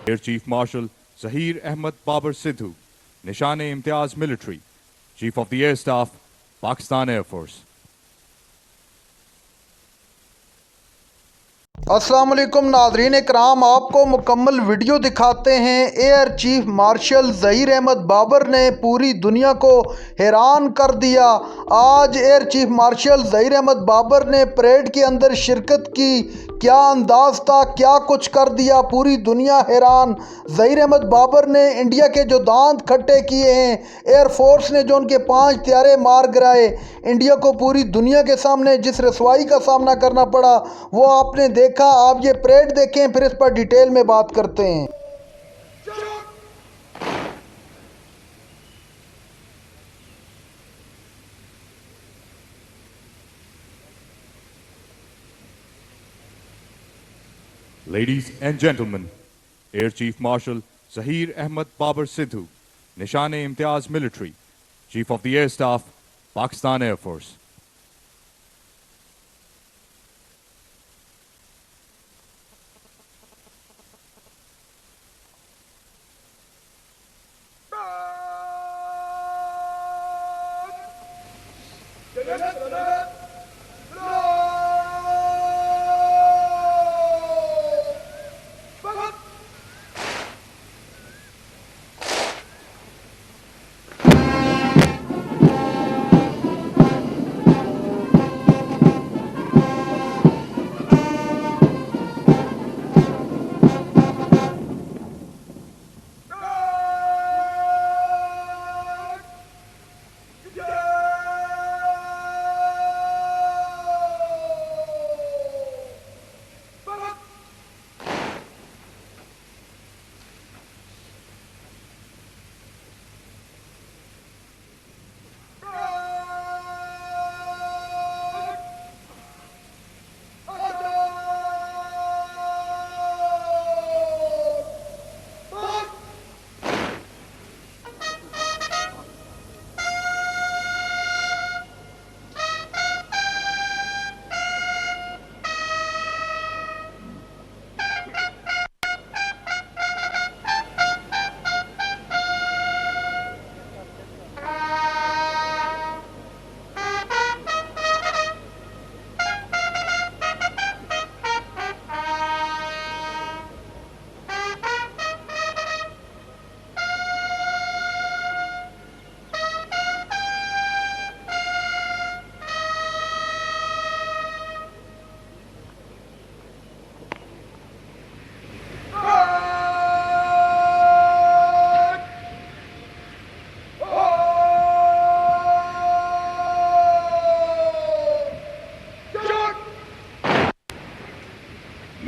Air chief marshal Zaheer Ahmed Babar Sidhu, Nishane Imtiaz military, chief of the air staff, Pakistan air force. अस्सलाम वालेकुम नाज़रीन इकराम, आपको मुकम्मल वीडियो दिखाते हैं। Air chief marshal Zaheer Ahmed Babar ने पूरी दुनिया को हैरान कर दिया। आज air chief marshal Zaheer Ahmed Babar ने परेड के अंदर शिरकत की। क्या अंदाज था, क्या कुछ कर दिया, पूरी दुनिया हैरान। ज़हीर अहमद बाबर ने इंडिया के जो दांत खट्टे किए हैं, एयरफोर्स ने जो उनके 5 त्यारे मार गिराए, इंडिया को पूरी दुनिया के सामने जिस रसवाई का सामना करना पड़ा वो आपने देखा। आप ये परेड देखें, फिर इस पर डिटेल में बात करते हैं। Ladies and gentlemen, Air Chief Marshal Zahir Ahmad Babar Sidhu, निशाने Imtiaz military, chief of the air staff, Pakistan air force.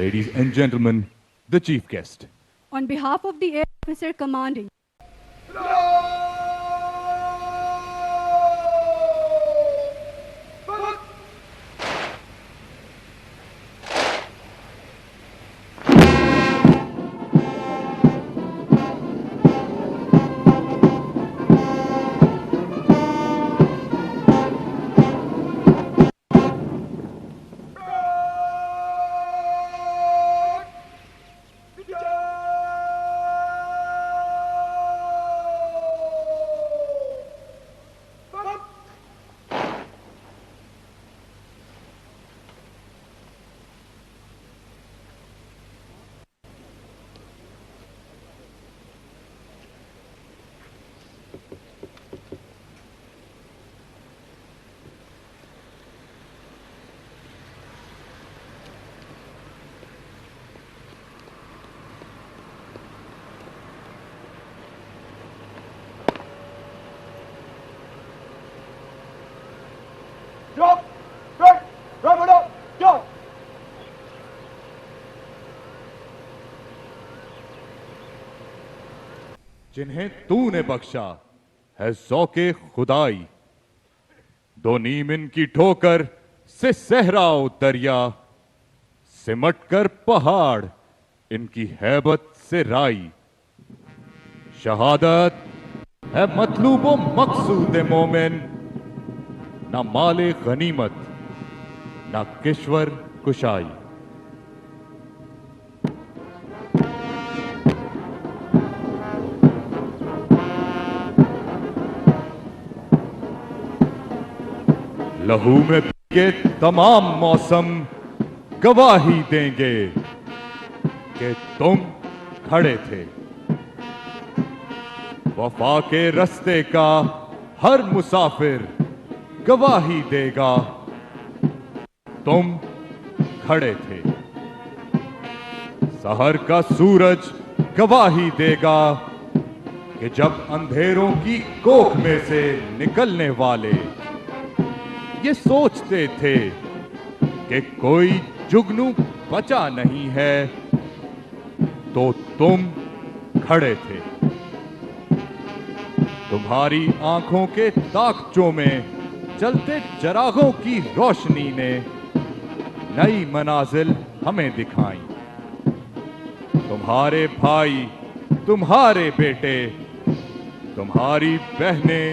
Ladies and gentlemen, the chief guest. On behalf of the Air Officer Commanding, Drop! Right! Wrap it up! Go! जिन्हें तूने बख्शा है ज़ौक़े खुदाई, दो नीम इनकी ठोकर से सहराओ दरिया, सिमट कर पहाड़ इनकी हैबत से राई। शहादत है मतलूबो मकसूद मोमिन, ना माले गनीमत ना किश्वर कुशाई। लहू में भीगे तमाम मौसम गवाही देंगे कि तुम खड़े थे। वफा के रास्ते का हर मुसाफिर गवाही देगा तुम खड़े थे। सहर का सूरज गवाही देगा कि जब अंधेरों की कोख में से निकलने वाले ये सोचते थे कि कोई जुगनू बचा नहीं है, तो तुम खड़े थे। तुम्हारी आंखों के ताकचों में चलते चरागों की रोशनी ने नई मनाजिल हमें दिखाई। तुम्हारे भाई, तुम्हारे बेटे, तुम्हारी बहनें,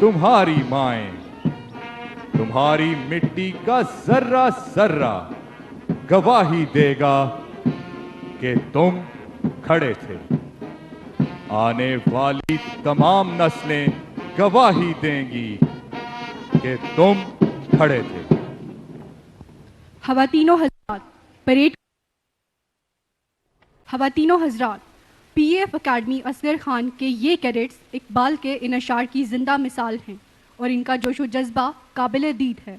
तुम्हारी माएं, तुम्हारी मिट्टी का जर्रा जर्रा गवाही देगा कि तुम खड़े थे। आने वाली तमाम नस्लें गवाही देंगी कि तुम खड़े थे। खवातीनो हजरात, PAF अकेडमी असगर खान के ये कैडेट्स इकबाल के इन अशार की जिंदा मिसाल हैं और इनका जोशो जज्बा काबिल दीद है।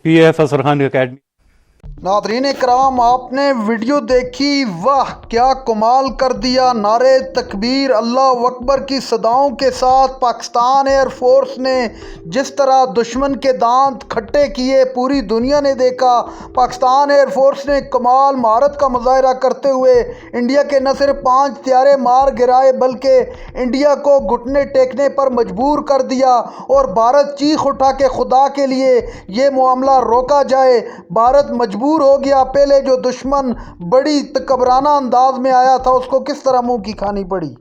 PAF Asghar Khan academy. नादरीन कराम, आपने वीडियो देखी, वाह क्या कमाल कर दिया। नारे तकबीर, अल्लाह अकबर की सदाओं के साथ पाकिस्तान एयरफोर्स ने जिस तरह दुश्मन के दांत खट्टे किए पूरी दुनिया ने देखा। पाकिस्तान एयरफोर्स ने कमाल महारत का मुजाहरा करते हुए इंडिया के न सिर्फ 5 त्यारे मार गिराए बल्कि इंडिया को घुटने टेकने पर मजबूर कर दिया। और भारत चीख उठा के खुदा के लिए ये मामला रोका जाए। भारत मजबूर हो गया। पहले जो दुश्मन बड़ी तकबराना अंदाज में आया था उसको किस तरह मुंह की खानी पड़ी।